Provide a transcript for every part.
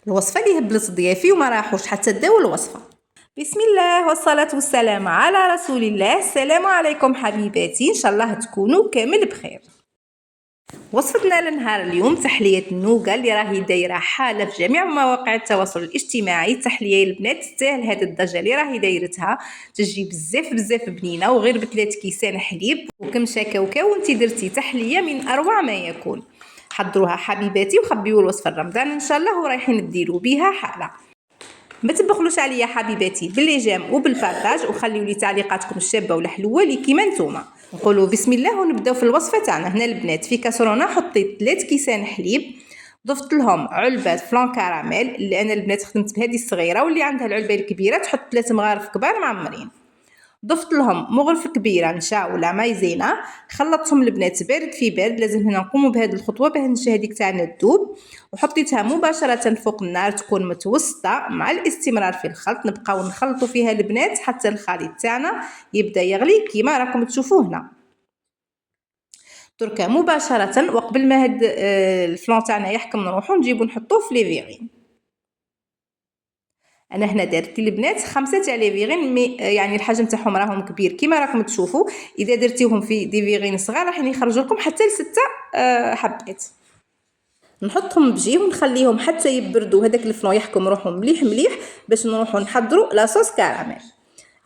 الوصفه اللي هبلت ضيافي وما راحوش حتى داو الوصفه. بسم الله والصلاه والسلام على رسول الله. السلام عليكم حبيباتي، ان شاء الله تكونوا كامل بخير. وصفتنا لنهار اليوم تحليه النوغا اللي راهي دايره حاله في جميع مواقع التواصل الاجتماعي. تحليه البنات تستاهل هذه الضجه اللي راهي دايرتها، تجي بزاف بنينه وغير ب3 كيسان حليب وكمشه كاوكاو وانتي درتي تحليه من اروع ما يكون. حضروها حبيباتي وخبيوا الوصفه رمضان ان شاء الله ورايحين ديروا بها حاله. ما تبخلوش عليا حبيباتي بالليجام وبالبارطاج، وخليوا لي تعليقاتكم الشابه والحلوه اللي كيما نتوما. نقولوا بسم الله ونبداو في الوصفه تاعنا. هنا البنات في كاسرونه حطيت 3 كيسان حليب، ضفت لهم علبه فلان كراميل اللي انا البنات خدمت بهذه الصغيره، واللي عندها العلبه الكبيره تحط 3 مغارف كبار معمرين. ضفت لهم مغرفه كبيره نشا ولا مايزينا، خلطتهم البنات بارد في بارد. لازم هنا نقوموا بهذه الخطوه باه النشا هذيك تاعنا تذوب، وحطيتها مباشره فوق النار تكون متوسطه. مع الاستمرار في الخلط نبقاو نخلطوا فيها البنات حتى الخليط تاعنا يبدا يغلي كيما راكم تشوفوا هنا. دركا مباشره وقبل ما هاد الفلان تاعنا يحكم نروحو نجيبو نحطوه في لي فيغين. انا هنا درت البنات 5 تاع لي فيغين، يعني الحجم تاعهم راهم كبير كيما راكم تشوفوا. اذا درتيهم في دي فيغين صغار راح يخرجوا لكم حتى ل6 حبات. نحطهم بجي ونخليهم حتى يبردوا هذاك الفلون يحكم روحهم مليح باش نروحوا نحضروا لاصوص كراميل.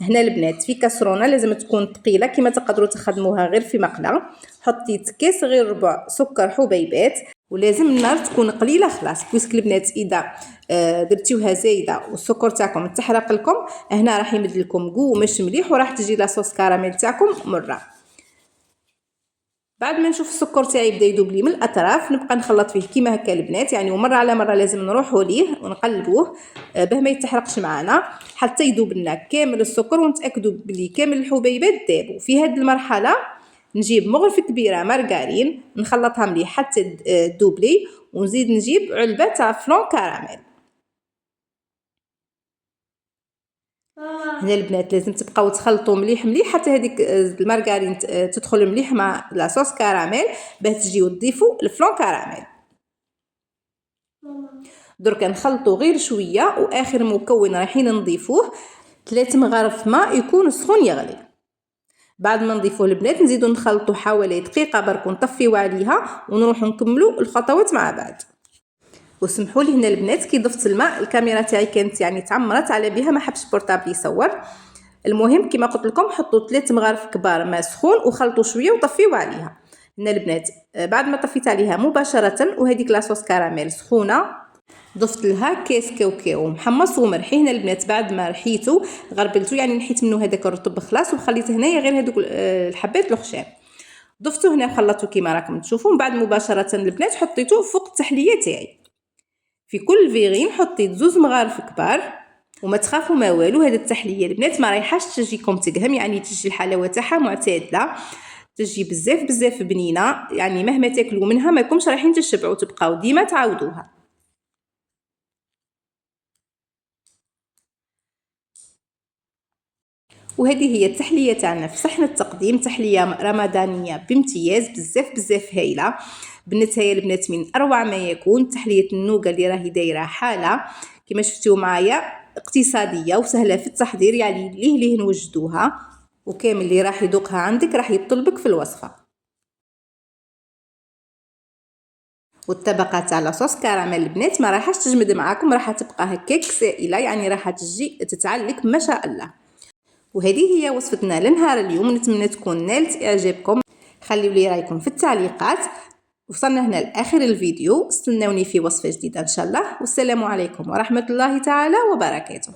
هنا البنات في كاسرونه لازم تكون ثقيله كيما تقدروا تخدموها غير في مقله. حطيت كاس غير ربع سكر حبيبات، ولازم النار تكون قليله خلاص، بويسك البنات اذا درتيوها زايده والسكر تاعكم تحرق لكم هنا راح يمد لكم قومش مليح وراح تجي لاصوص كراميل تاعكم مره. بعد ما نشوف السكر تاعي بدا يذوب لي من الاطراف نبقى نخلط فيه كيما هكا البنات، يعني ومره على مره لازم نروحوا ليه ونقلبوه باه ما يتحرقش معنا حتى يذوب لنا كامل السكر ونتاكدوا بلي كامل الحبيبات ذابوا. في هذه المرحله نجيب مغرفه كبيره مارغرين نخلطها مليح حتى تذوب لي، ونزيد نجيب علبه تاع فلون كراميل. هنا البنات لازم تبقاو تخلطوا مليح حتى هذيك المارغرين تدخل مليح مع لاصوص كراميل باه تجيو تضيفوا الفلون كراميل. درك نخلطوا غير شويه، واخر مكون رايحين نضيفوه 3 مغارف ماء يكون سخون يغلي. بعد ما نضيفوه البنات نزيدوا نخلطوا حوالي دقيقه برك ونطفيو عليها ونروحوا نكملوا الخطوات مع بعض. وسمحوا لي هنا البنات كي ضفت الماء الكاميرا تاعي كانت يعني تعمرت على بها، ما حبش بورطابل يصور. المهم كما قلت لكم حطوا 3 مغارف كبار ماء سخون وخلطوا شويه وطفيوا عليها. هنا البنات بعد ما طفيت عليها مباشره وهذيك لاصوص كراميل سخونه ضفت لها كاس كاوكاو محمص ومرحي. هنا البنات بعد ما رحيته غربلته، يعني نحيت منه هذاك الرطب خلاص وخليت هنايا غير هذوك الحبات الخشاب. ضفته هنا وخلطته كما راكم تشوفوا. بعد مباشره البنات حطيته فوق التحليه تاعي. في كل فيغين حطيت 2 مغارف كبار، وما تخافوا ما والو هذه التحليه البنات ما رايحاش تجيكم تقهم، يعني تجي الحلاوه تاعها معتدله، تجي بزاف بنينه، يعني مهما تاكلوا منها ما يكونش رايحين تشبعوا، تبقاو ديما تعاودوها. وهذه هي التحليه تاعنا في صحن التقديم، تحليه رمضانيه بامتياز بزاف هايله. بنتها يا البنات من اروع ما يكون. تحليه النوغا اللي راهي دايره حاله كما شفتوا معايا اقتصاديه وسهله في التحضير، يعني ليه نوجدوها، وكامل اللي راح يذوقها عندك راح يطلبك في الوصفه. والطبقه تاع لاصوص كراميل البنات ما راحش تجمد معاكم، راح تبقى هكاك سائله، يعني راح تجي تتعلق ما شاء الله. وهذه هي وصفتنا لنهار اليوم، نتمنى تكون نالت اعجابكم. خليوا لي رايكم في التعليقات. وصلنا هنا لاخر الفيديو، استنوني في وصفه جديده ان شاء الله، والسلام عليكم ورحمه الله تعالى وبركاته.